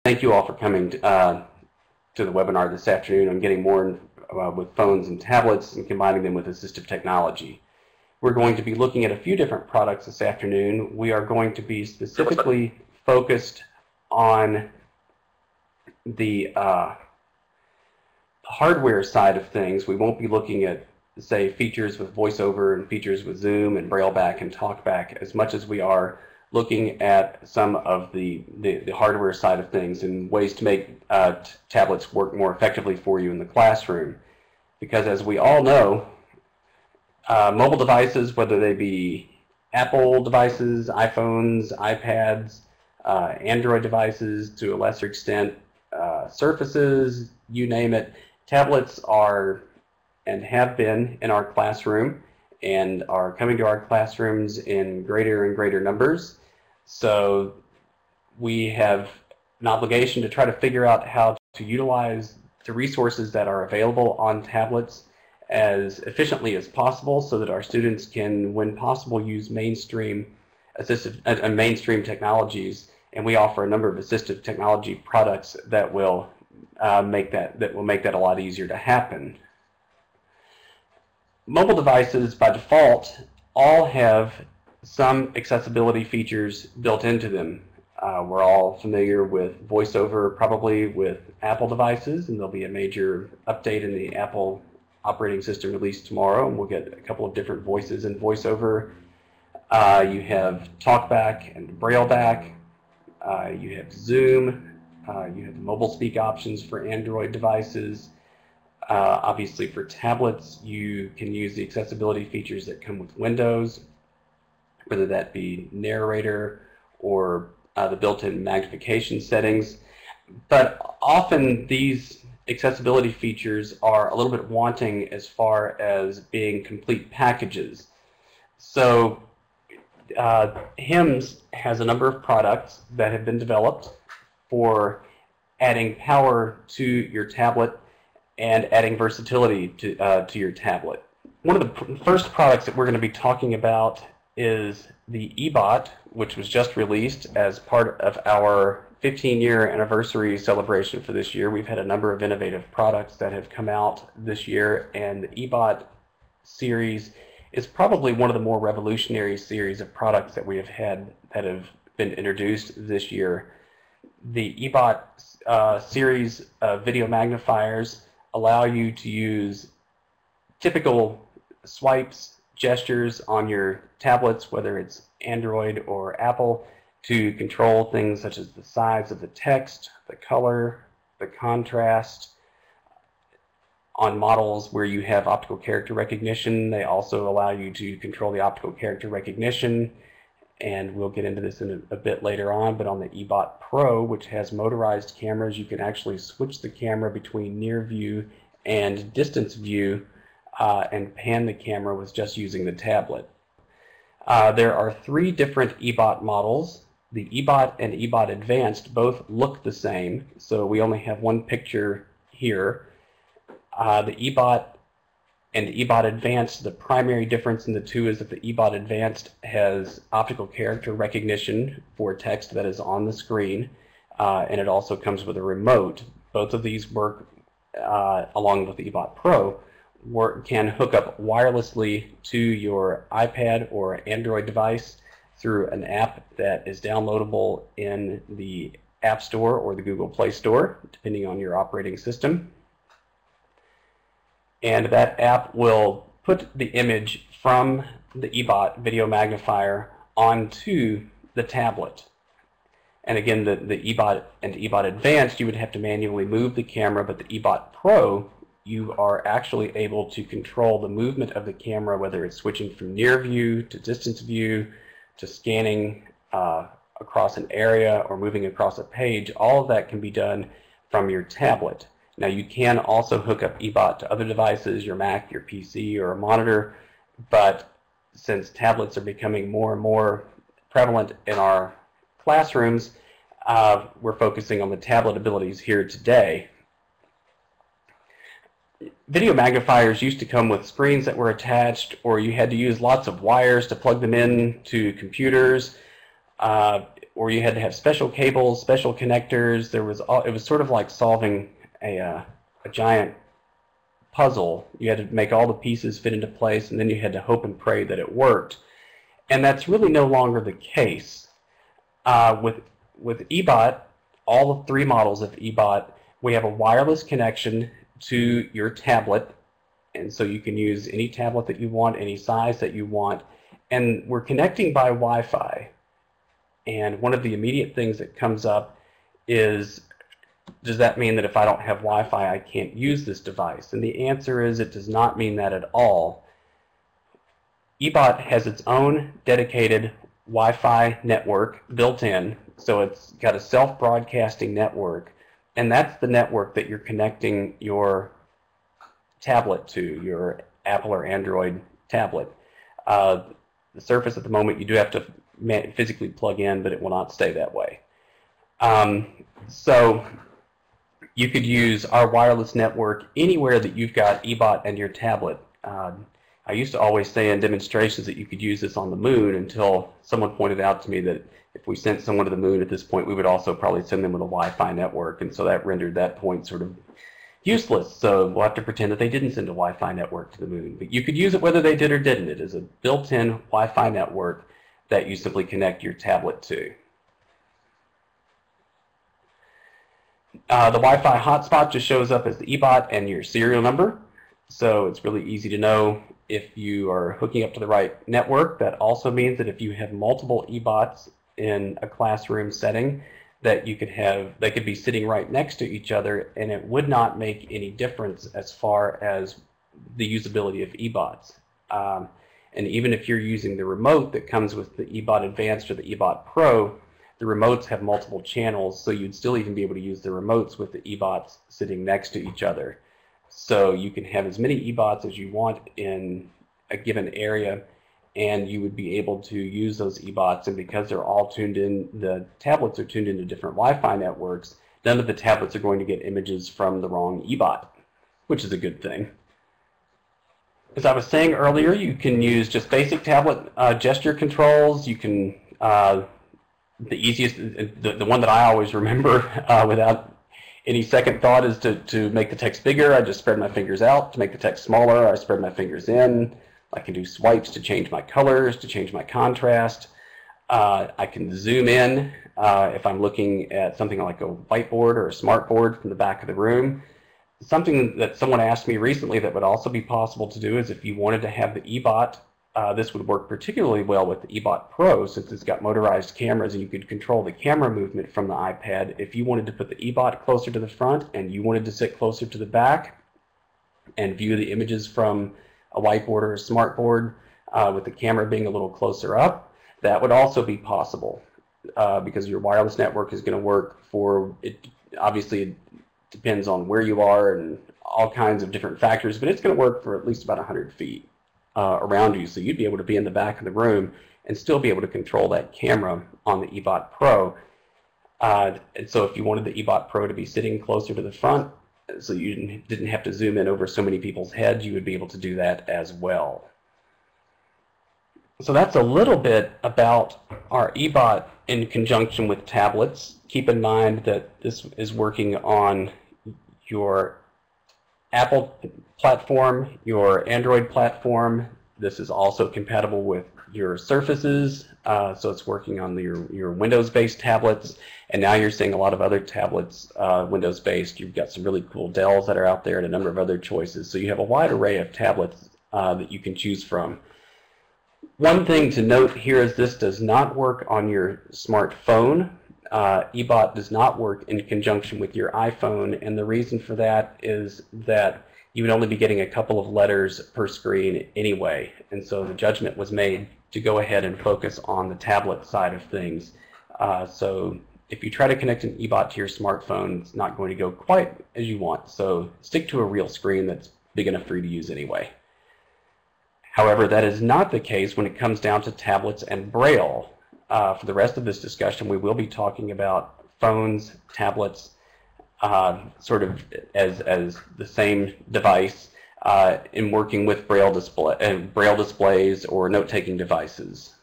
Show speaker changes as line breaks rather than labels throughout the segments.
thank you all for coming to the webinar this afternoon on getting more with phones and tablets and combining them with assistive technology. We're going to be looking at a few different products this afternoon. We are going to be specifically focused on the hardware side of things. We won't be looking at, say, features with VoiceOver and features with Zoom and Braille back and TalkBack as much as we are looking at some of the hardware side of things and ways to make tablets work more effectively for you in the classroom. Because as we all know, mobile devices, whether they be Apple devices, iPhones, iPads, Android devices, to a lesser extent, Surfaces, you name it, tablets are and have been in our classroom and are coming to our classrooms in greater and greater numbers. So we have an obligation to try to figure out how to utilize the resources that are available on tablets as efficiently as possible so that our students can, when possible, use mainstream technologies. And we offer a number of assistive technology products that will make that a lot easier to happen. Mobile devices, by default, all have some accessibility features built into them. We're all familiar with VoiceOver, probably with Apple devices, and there'll be a major update in the Apple operating system release tomorrow, and we'll get a couple of different voices in VoiceOver. You have TalkBack and BrailleBack. You have Zoom. You have mobile speak options for Android devices. Obviously, for tablets, you can use the accessibility features that come with Windows, whether that be narrator or the built-in magnification settings. But often these accessibility features are a little bit wanting as far as being complete packages. So HIMS has a number of products that have been developed for adding power to your tablet and adding versatility to your tablet. One of the first products that we're going to be talking about is the eBot, which was just released as part of our 15-year anniversary celebration for this year. We've had a number of innovative products that have come out this year, and the eBot series is probably one of the more revolutionary series of products that we have had that have been introduced this year. The eBot series of video magnifiers allow you to use typical swipes, gestures on your tablets, whether it's Android or Apple, to control things such as the size of the text, the color, the contrast. On models where you have optical character recognition, they also allow you to control the optical character recognition, and we'll get into this in a bit later on. But on the eBot Pro, which has motorized cameras, you can actually switch the camera between near view and distance view and pan the camera with just using the tablet. There are 3 different eBot models. The eBot and eBot Advanced both look the same, so we only have one picture here. The eBot and eBot Advanced, the primary difference in the two is that the eBot Advanced has optical character recognition for text that is on the screen, and it also comes with a remote. Both of these work along with the eBot Pro, can hook up wirelessly to your iPad or Android device through an app that is downloadable in the App Store or the Google Play Store, depending on your operating system. And that app will put the image from the eBot video magnifier onto the tablet. And again, the eBot and eBot Advanced, you would have to manually move the camera, but the eBot Pro, you are actually able to control the movement of the camera, whether it's switching from near view to distance view to scanning across an area or moving across a page. All of that can be done from your tablet. Now, you can also hook up eBot to other devices, your Mac, your PC, or a monitor, but since tablets are becoming more and more prevalent in our classrooms, we're focusing on the tablet abilities here today. Video magnifiers used to come with screens that were attached, or you had to use lots of wires to plug them in to computers, or you had to have special cables, special connectors. It was sort of like solving a giant puzzle. You had to make all the pieces fit into place, and then you had to hope and pray that it worked. And that's really no longer the case. With eBot, all the 3 models of eBot, we have a wireless connection to your tablet, and so you can use any tablet that you want, any size that you want, and we're connecting by Wi-Fi. And one of the immediate things that comes up is, does that mean that if I don't have Wi-Fi, I can't use this device? And the answer is, it does not mean that at all. eBot has its own dedicated Wi-Fi network built in, so it's got a self-broadcasting network, and that's the network that you're connecting your tablet to, your Apple or Android tablet. The Surface at the moment, you do have to physically plug in, but it will not stay that way. So you could use our wireless network anywhere that you've got eBot and your tablet. I used to always say in demonstrations that you could use this on the moon, until someone pointed out to me that if we sent someone to the moon at this point, we would also probably send them with a Wi-Fi network, and so that rendered that point sort of useless. So we'll have to pretend that they didn't send a Wi-Fi network to the moon. But you could use it whether they did or didn't. It is a built-in Wi-Fi network that you simply connect your tablet to. The Wi-Fi hotspot just shows up as the eBot and your serial number, so it's really easy to know if you are hooking up to the right network. That also means that if you have multiple eBots in a classroom setting, that you could have, they could be sitting right next to each other, and it would not make any difference as far as the usability of eBots. And even if you're using the remote that comes with the eBot Advanced or the eBot Pro, the remotes have multiple channels, so you'd still even be able to use the remotes with the eBots sitting next to each other. So you can have as many eBots as you want in a given area, and you would be able to use those eBots. And because they're all tuned in, the tablets are tuned into different Wi-Fi networks, none of the tablets are going to get images from the wrong eBot, which is a good thing. As I was saying earlier, you can use just basic tablet gesture controls. You can, the easiest, the one that I always remember without any second thought is to make the text bigger. I just spread my fingers out. To make the text smaller, I spread my fingers in. I can do swipes to change my colors, to change my contrast. I can zoom in if I'm looking at something like a whiteboard or a smartboard from the back of the room. Something that someone asked me recently that would also be possible to do is if you wanted to have the eBot, this would work particularly well with the eBot Pro, since it's got motorized cameras and you could control the camera movement from the iPad. If you wanted to put the eBot closer to the front and you wanted to sit closer to the back and view the images from a whiteboard or a smartboard with the camera being a little closer up, that would also be possible because your wireless network is going to work for it. Obviously, it depends on where you are and all kinds of different factors, but it's going to work for at least about 100 feet around you. So you'd be able to be in the back of the room and still be able to control that camera on the eBot Pro. And so if you wanted the eBot Pro to be sitting closer to the front, so you didn't have to zoom in over so many people's heads, you would be able to do that as well. So that's a little bit about our eBot in conjunction with tablets. Keep in mind that this is working on your Apple platform, your Android platform. This is also compatible with your Surfaces, so it's working on your Windows-based tablets, and now you're seeing a lot of other tablets Windows-based. You've got some really cool Dells that are out there and a number of other choices, so you have a wide array of tablets that you can choose from. One thing to note here is this does not work on your smartphone. eBot does not work in conjunction with your iPhone, and the reason for that is that you would only be getting a couple of letters per screen anyway, and so the judgment was made to go ahead and focus on the tablet side of things. So if you try to connect an eBot to your smartphone, it's not going to go quite as you want, so stick to a real screen that's big enough for you to use anyway. However, that is not the case when it comes down to tablets and Braille. For the rest of this discussion, we will be talking about phones, tablets, sort of as the same device in working with Braille displays or note-taking devices.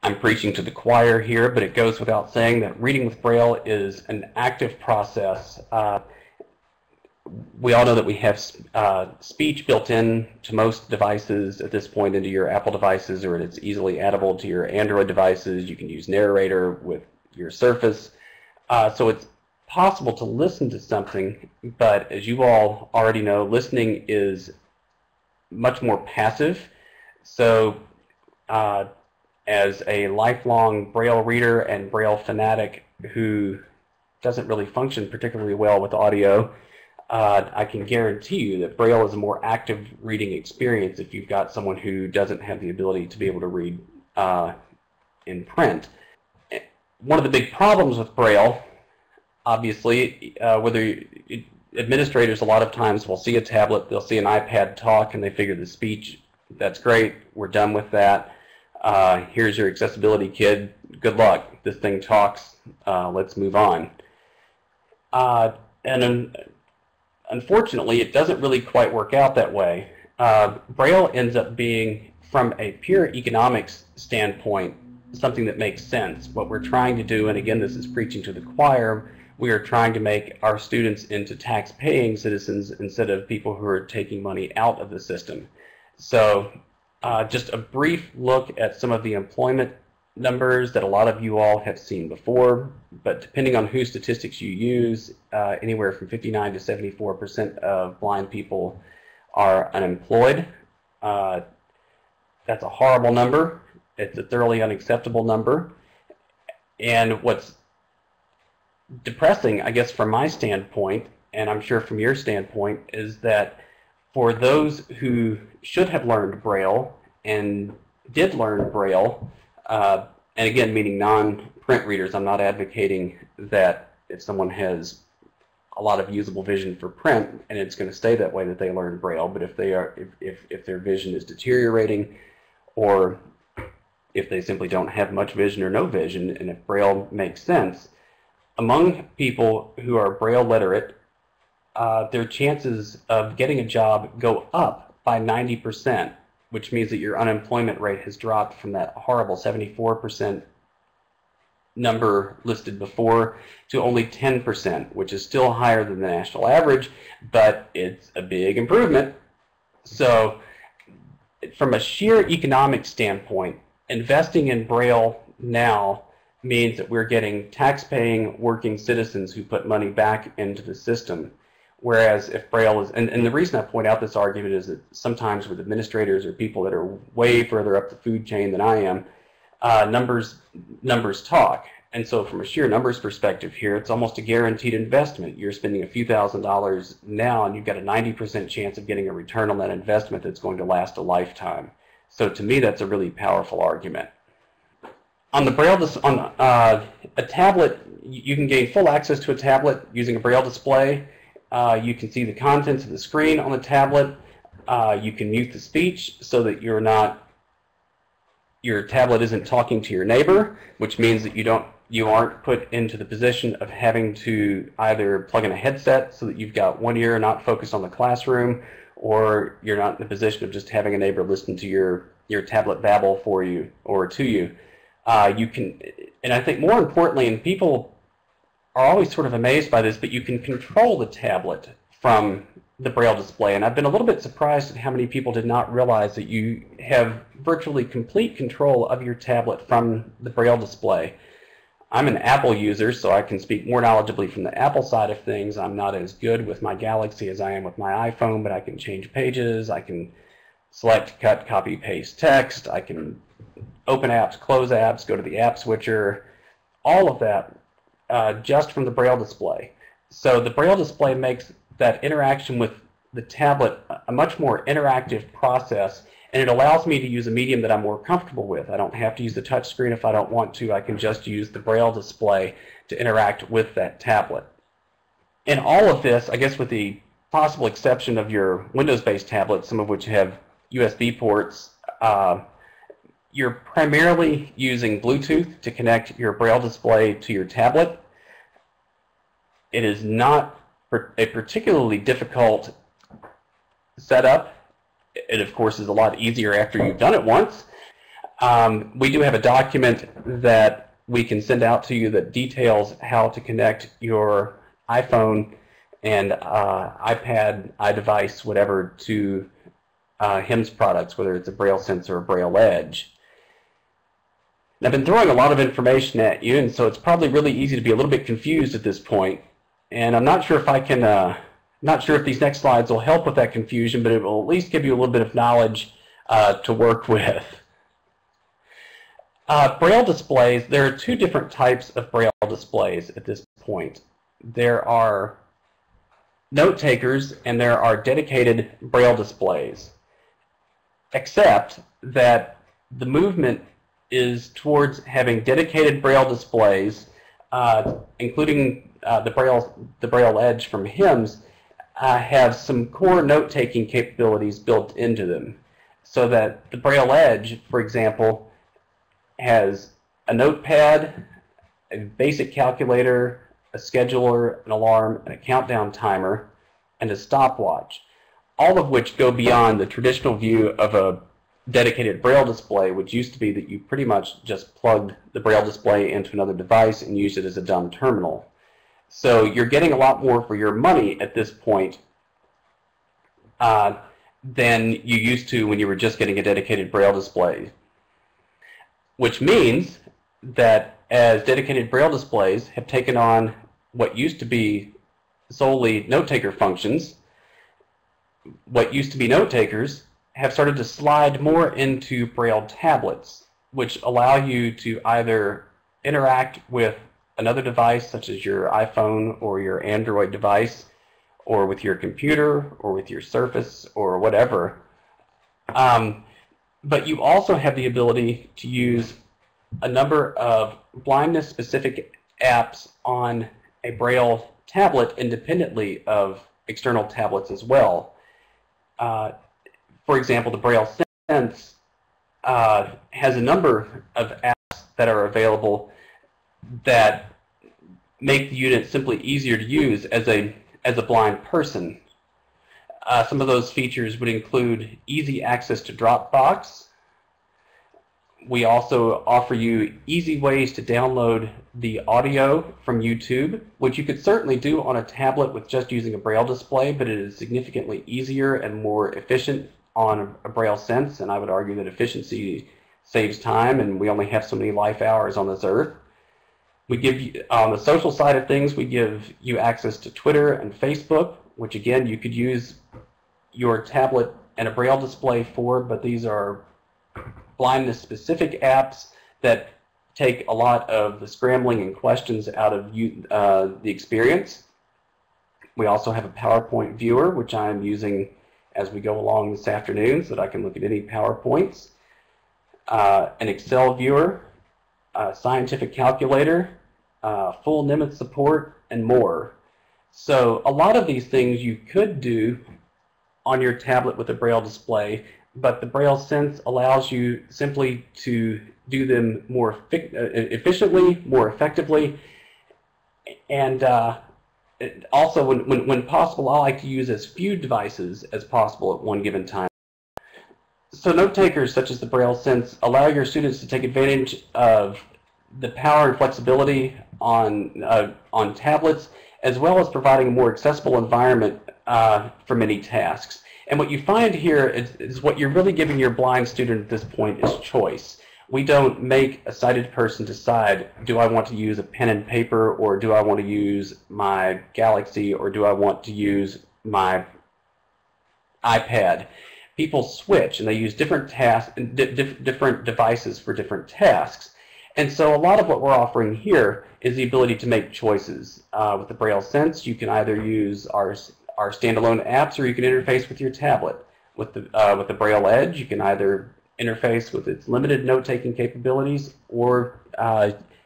I'm preaching to the choir here, but it goes without saying that reading with Braille is an active process. We all know that we have speech built in to most devices at this point into your Apple devices, or it's easily addable to your Android devices. You can use Narrator with your Surface. So it's possible to listen to something, but as you all already know, listening is much more passive. So as a lifelong Braille reader and Braille fanatic who doesn't really function particularly well with audio, I can guarantee you that Braille is a more active reading experience if you've got someone who doesn't have the ability to be able to read in print. One of the big problems with Braille, obviously, administrators a lot of times will see a tablet, they'll see an iPad talk, and they figure the speech, that's great, we're done with that. Here's your accessibility kid, good luck, this thing talks, let's move on. And unfortunately, it doesn't really quite work out that way. Braille ends up being, from a pure economics standpoint, something that makes sense. What we're trying to do, and again, this is preaching to the choir, we are trying to make our students into tax-paying citizens instead of people who are taking money out of the system. So just a brief look at some of the employment numbers that a lot of you all have seen before, but depending on whose statistics you use, anywhere from 59 to 74% of blind people are unemployed. That's a horrible number. It's a thoroughly unacceptable number. And what's depressing, I guess, from my standpoint, and I'm sure from your standpoint, is that for those who should have learned Braille and did learn Braille, and again, meaning non-print readers, I'm not advocating that if someone has a lot of usable vision for print and it's going to stay that way that they learn Braille, but if they are, if their vision is deteriorating, or if they simply don't have much vision or no vision, and if Braille makes sense, among people who are Braille literate, their chances of getting a job go up by 90%, which means that your unemployment rate has dropped from that horrible 74% number listed before to only 10%, which is still higher than the national average, but it's a big improvement. So from a sheer economic standpoint, investing in Braille now means that we're getting tax-paying working citizens who put money back into the system. Whereas if Braille is, and the reason I point out this argument is that sometimes with administrators or people that are way further up the food chain than I am, numbers talk. And so from a sheer numbers perspective here, it's almost a guaranteed investment. You're spending a few $1,000s now, and you've got a 90% chance of getting a return on that investment that's going to last a lifetime. So to me, that's a really powerful argument. On the Braille, on a tablet, you can gain full access to a tablet using a Braille display. You can see the contents of the screen on the tablet. You can mute the speech so that your tablet isn't talking to your neighbor, which means that you aren't put into the position of having to either plug in a headset so that you've got one ear not focused on the classroom, or you're not in the position of just having a neighbor listen to your tablet babble for you or to you. You can, and I think more importantly, and people are always sort of amazed by this, but you can control the tablet from the Braille display. And I've been a little bit surprised at how many people did not realize that you have virtually complete control of your tablet from the Braille display. I'm an Apple user, so I can speak more knowledgeably from the Apple side of things. I'm not as good with my Galaxy as I am with my iPhone, but I can change pages, I can select, cut, copy, paste text, I can open apps, close apps, go to the app switcher, all of that just from the Braille display. So the Braille display makes that interaction with the tablet a much more interactive process, and it allows me to use a medium that I'm more comfortable with. I don't have to use the touch screen if I don't want to. I can just use the Braille display to interact with that tablet. In all of this, I guess with the possible exception of your Windows-based tablets, some of which have USB ports, you're primarily using Bluetooth to connect your Braille display to your tablet. It is not a particularly difficult setup. It, of course, is a lot easier after you've done it once. We do have a document that we can send out to you that details how to connect your iPhone and iPad, iDevice, whatever, to HIMSS products, whether it's a Braille Sense or a Braille Edge. And I've been throwing a lot of information at you, and so it's probably really easy to be a little bit confused at this point. And I'm not sure if I can, not sure if these next slides will help with that confusion, but it will at least give you a little bit of knowledge to work with. Braille displays, there are two different types of Braille displays at this point. There are note takers and there are dedicated Braille displays, except that the movement is towards having dedicated Braille displays, including the Braille Edge from HIMSS, have some core note-taking capabilities built into them, so that the Braille Edge, for example, has a notepad, a basic calculator, a scheduler, an alarm, and a countdown timer, and a stopwatch, all of which go beyond the traditional view of a dedicated Braille display, which used to be that you pretty much just plugged the Braille display into another device and used it as a dumb terminal. So you're getting a lot more for your money at this point than you used to when you were just getting a dedicated Braille display. Which means that as dedicated Braille displays have taken on what used to be solely note-taker functions, what used to be note-takers have started to slide more into Braille tablets, which allow you to either interact with another device such as your iPhone or your Android device, or with your computer or with your Surface or whatever. But you also have the ability to use a number of blindness-specific apps on a Braille tablet independently of external tablets as well. For example, the Braille Sense has a number of apps that are available that make the unit simply easier to use as a blind person. Some of those features would include easy access to Dropbox. We also offer you easy ways to download the audio from YouTube, which you could certainly do on a tablet with just using a Braille display, but it is significantly easier and more efficient on a Braille Sense, and I would argue that efficiency saves time, and we only have so many life hours on this earth. We give you, on the social side of things, we give you access to Twitter and Facebook, which again you could use your tablet and a Braille display for, but these are blindness-specific apps that take a lot of the scrambling and questions out of the experience. We also have a PowerPoint viewer, which I'm using as we go along this afternoon so that I can look at any PowerPoints. An Excel viewer, a scientific calculator, full Nimitz support, and more. So a lot of these things you could do on your tablet with a Braille display, but the Braille Sense allows you simply to do them more efficiently, more effectively, and also when possible, I like to use as few devices as possible at one given time. So note takers such as the Braille Sense allow your students to take advantage of the power and flexibility on tablets, as well as providing a more accessible environment for many tasks. And what you find here is what you're really giving your blind student at this point is choice. We don't make a sighted person decide, do I want to use a pen and paper, or do I want to use my Galaxy, or do I want to use my iPad? People switch and they use different tasks, different devices for different tasks. And so a lot of what we're offering here is the ability to make choices. With the Braille Sense, you can either use our standalone apps, or you can interface with your tablet. With the Braille Edge, you can either interface with its limited note-taking capabilities, or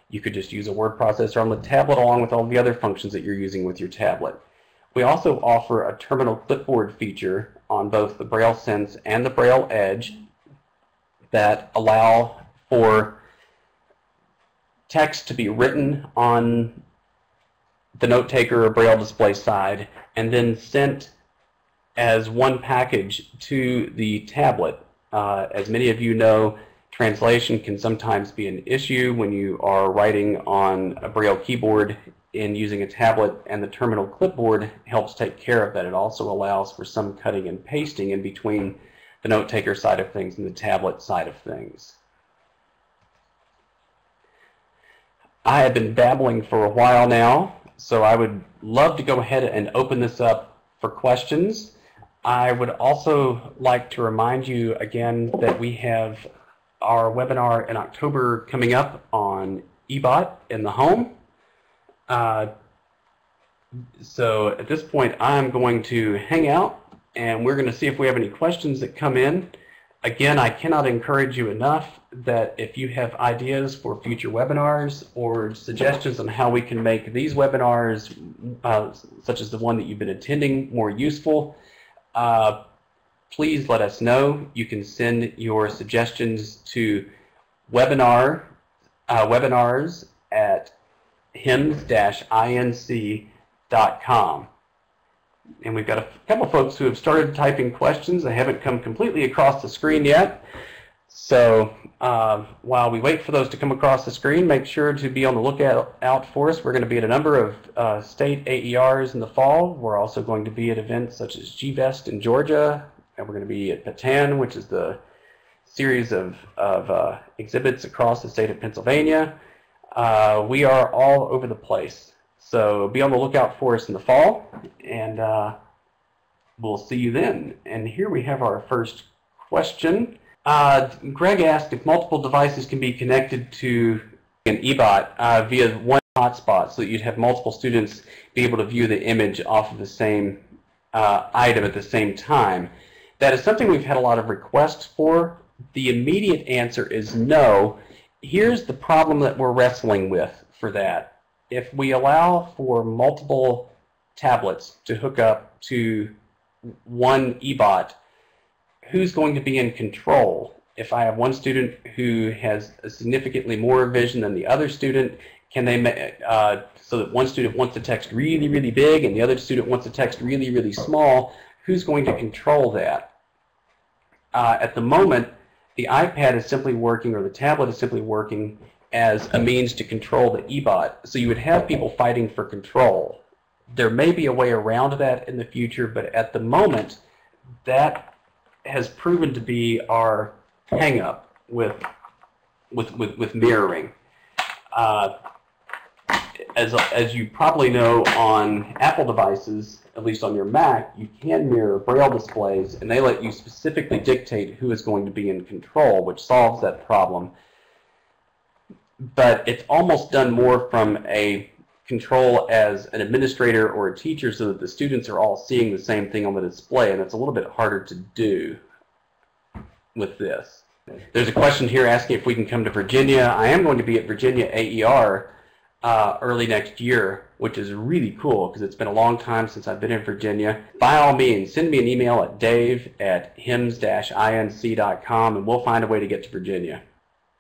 you could just use a word processor on the tablet along with all the other functions that you're using with your tablet. We also offer a terminal clipboard feature on both the Braille Sense and the Braille Edge that allow for text to be written on the note taker or Braille display side and then sent as one package to the tablet. As many of you know, Translation can sometimes be an issue when you are writing on a Braille keyboard and using a tablet, and the terminal clipboard helps take care of that. It also allows for some cutting and pasting in between the note-taker side of things and the tablet side of things. I have been babbling for a while now, so I would love to go ahead and open this up for questions. I would also like to remind you again that we have our webinar in October coming up on eBot in the home. So at this point, I'm going to hang out, and we're going to see if we have any questions that come in. Again, I cannot encourage you enough that if you have ideas for future webinars or suggestions on how we can make these webinars, such as the one that you've been attending, more useful, please let us know. You can send your suggestions to webinars at HIMSS-INC.com. And we've got a couple folks who have started typing questions. They haven't come completely across the screen yet. So while we wait for those to come across the screen, make sure to be on the lookout for us. We're going to be at a number of state AERs in the fall. We're also going to be at events such as GVest in Georgia, and we're going to be at PATAN, which is the series of exhibits across the state of Pennsylvania. We are all over the place. So be on the lookout for us in the fall, and we'll see you then. And here we have our first question. Greg asked if multiple devices can be connected to an eBot via one hotspot, so that you'd have multiple students be able to view the image off of the same item at the same time. That is something we've had a lot of requests for. The immediate answer is no. Here's the problem that we're wrestling with for that. If we allow for multiple tablets to hook up to one eBot, who's going to be in control? If I have one student who has significantly more vision than the other student, can they, so that one student wants to text really, really big and the other student wants to text really, really small, who's going to control that? At the moment, the iPad is simply working, or the tablet is simply working as a means to control the eBot. So you would have people fighting for control. There may be a way around that in the future, but at the moment, that has proven to be our hang-up with mirroring. As you probably know, on Apple devices, at least on your Mac, you can mirror Braille displays, and they let you specifically dictate who is going to be in control, which solves that problem. But it's almost done more from a control as an administrator or a teacher, so that the students are all seeing the same thing on the display, and it's a little bit harder to do with this. There's a question here asking if we can come to Virginia. I am going to be at Virginia AER early next year, which is really cool because it's been a long time since I've been in Virginia. By all means, send me an email at dave@hims-inc.com, and we'll find a way to get to Virginia.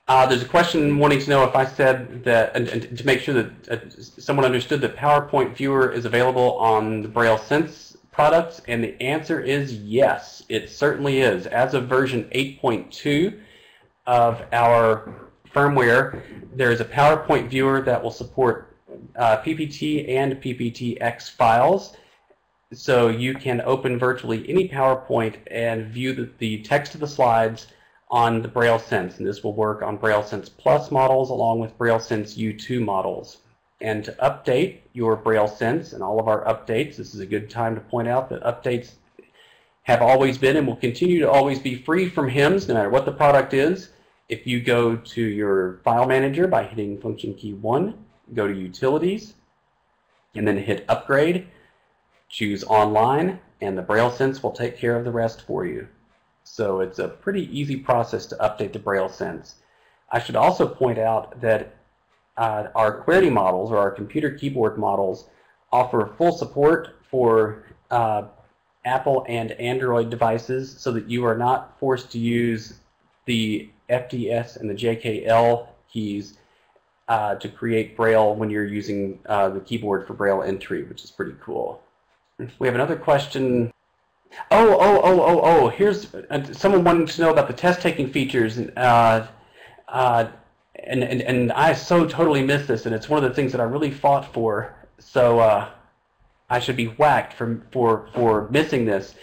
There's a question wanting to know if I said that, and to make sure that someone understood that PowerPoint Viewer is available on the Braille Sense products, and the answer is yes, it certainly is. As of version 8.2 of our firmware, there is a PowerPoint Viewer that will support PPT and PPTX files, so you can open virtually any PowerPoint and view the text of the slides on the Braille Sense, and this will work on Braille Sense Plus models along with Braille Sense U2 models. And to update your Braille Sense and all of our updates, this is a good time to point out that updates have always been and will continue to always be free from HIMSS, no matter what the product is. If you go to your file manager by hitting function key 1, go to Utilities, and then hit Upgrade, choose Online, and the Braille Sense will take care of the rest for you. So it's a pretty easy process to update the Braille Sense. I should also point out that our QWERTY models, or our computer keyboard models, offer full support for Apple and Android devices, so that you are not forced to use the FDS and the JKL keys to create Braille when you're using the keyboard for Braille entry, which is pretty cool. We have another question. Here's someone wanting to know about the test-taking features. And I so totally miss this, and it's one of the things that I really fought for. So I should be whacked for missing this.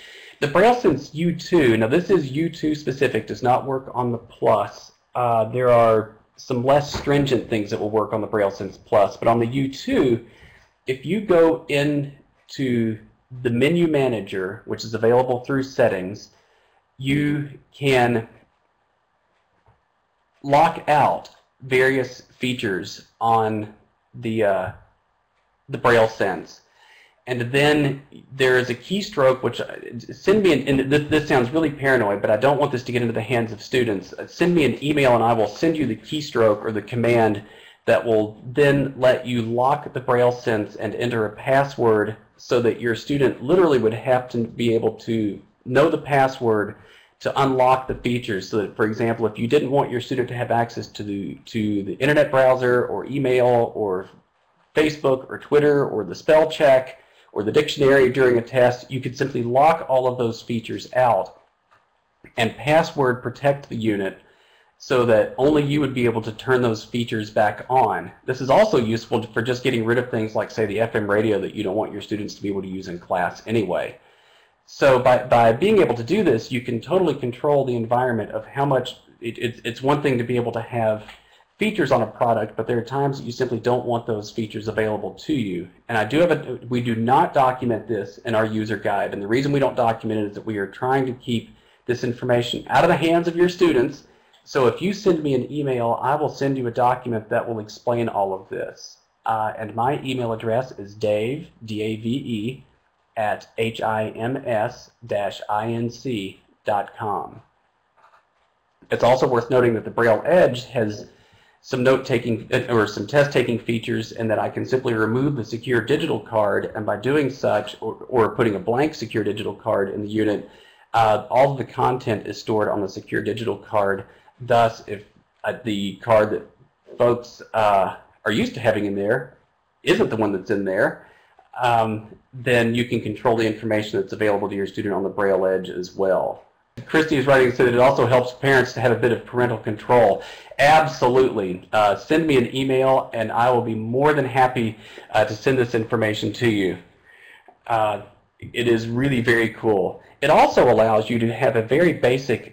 The BrailleSense U2. Now this is U2 specific. Does not work on the Plus. There are some less stringent things that will work on the BrailleSense Plus, but on the U2, if you go into the menu manager, which is available through settings, you can lock out various features on the BrailleSense. And then there is a keystroke, which send me and this sounds really paranoid, but I don't want this to get into the hands of students. Send me an email and I will send you the keystroke or the command that will then let you lock the BrailleSense and enter a password, so that your student literally would have to be able to know the password to unlock the features. So that, for example, if you didn't want your student to have access to the internet browser or email or Facebook or Twitter or the spell check or the dictionary during a test, you could simply lock all of those features out and password protect the unit so that only you would be able to turn those features back on. This is also useful for just getting rid of things like, say, the FM radio that you don't want your students to be able to use in class anyway. So by being able to do this, you can totally control the environment of how much. It's one thing to be able to have features on a product, but there are times that you simply don't want those features available to you. And we do not document this in our user guide, and the reason we don't document it is that we are trying to keep this information out of the hands of your students. So if you send me an email, I will send you a document that will explain all of this. And my email address is Dave, D-A-V-E, at hims-inc.com. It's also worth noting that the Braille Edge has some note-taking or some test-taking features, and that I can simply remove the secure digital card, and by doing such, or putting a blank secure digital card in the unit, all of the content is stored on the secure digital card. Thus, if the card that folks are used to having in there isn't the one that's in there, then you can control the information that's available to your student on the Braille Edge as well. Christy is writing and said it also helps parents to have a bit of parental control. Absolutely. Send me an email and I will be more than happy to send this information to you. It is really very cool. It also allows you to have a very basic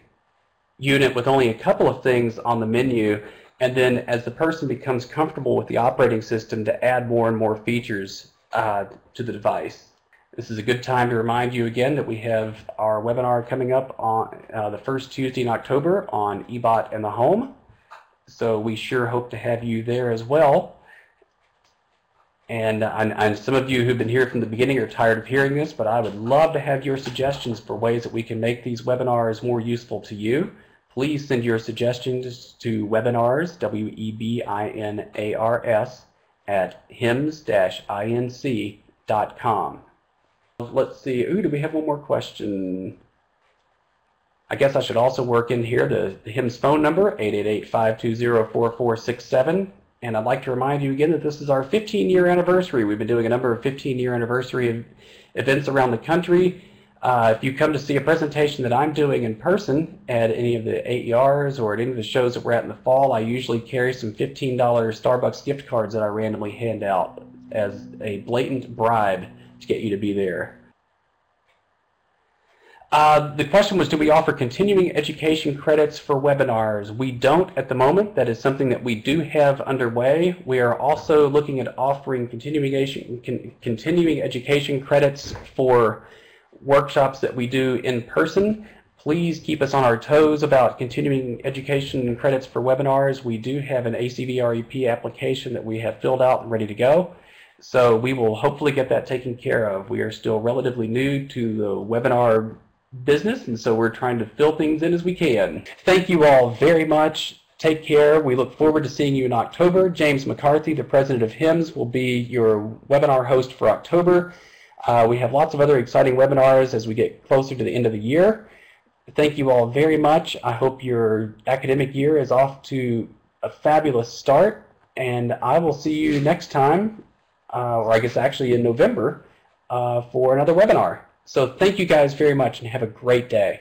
unit with only a couple of things on the menu, and then as the person becomes comfortable with the operating system, to add more and more features to the device. This is a good time to remind you again that we have our webinar coming up on the first Tuesday in October on eBot and the home. So we sure hope to have you there as well. And some of you who've been here from the beginning are tired of hearing this, but I would love to have your suggestions for ways that we can make these webinars more useful to you. Please send your suggestions to webinars, W-E-B-I-N-A-R-S, at hims-inc.com. Let's see. Ooh, do we have one more question? I guess I should also work in here the HIMSS phone number, 888-520-4467. And I'd like to remind you again that this is our 15-year anniversary. We've been doing a number of 15-year anniversary events around the country. If you come to see a presentation that I'm doing in person at any of the AERs or at any of the shows that we're at in the fall, I usually carry some $15 Starbucks gift cards that I randomly hand out as a blatant bribe to get you to be there. The question was, do we offer continuing education credits for webinars? We don't at the moment. That is something that we do have underway. We are also looking at offering continuing education credits for workshops that we do in person. Please keep us on our toes about continuing education credits for webinars. We do have an ACVREP application that we have filled out and ready to go. So we will hopefully get that taken care of. We are still relatively new to the webinar business, and so we're trying to fill things in as we can. Thank you all very much. Take care. We look forward to seeing you in October. James McCarthy, the president of HIMSS, will be your webinar host for October. We have lots of other exciting webinars as we get closer to the end of the year. Thank you all very much. I hope your academic year is off to a fabulous start, and I will see you next time, or I guess actually in November, for another webinar. So thank you guys very much and have a great day.